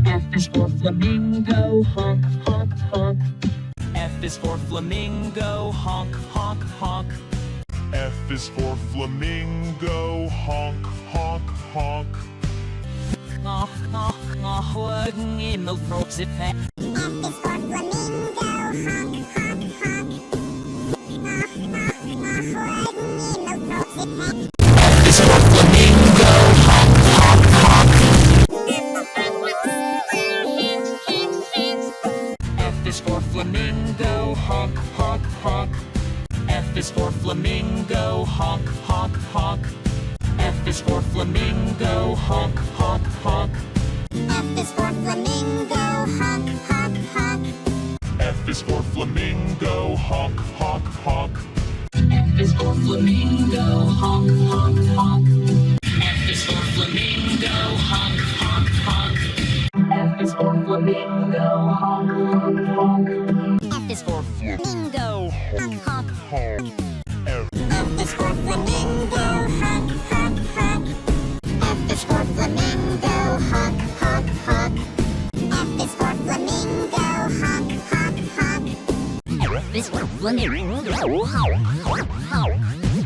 F is for flamingo, honk, honk, honk. F is for flamingo, honk, honk, honk. F is for flamingo, honk, honk, honk. Honk, honk, honk, working in the throats if F is for flamingo, honk, honk, honk. F is for flamingo, honk, honk, honk. F is for flamingo, honk, honk, honk. F is for flamingo, honk, honk, honk. F is for flamingo, honk, honk, honk. F is for flamingo, honk, honk, honk. F is for flamingo, honk, honk, honk. F is for flamingo, honk, honk, honk. F is for flamingo, honk, honk, honk. F is for flamingo, honk, honk, honk. F is for flamingo, honk, honk. Honk. F is for flamingo, honk, honk, honk. F is for flamingo, honk, honk, honk. F is for flamingo, honk, honk, honk. F is for flamingo, honk, honk, honk.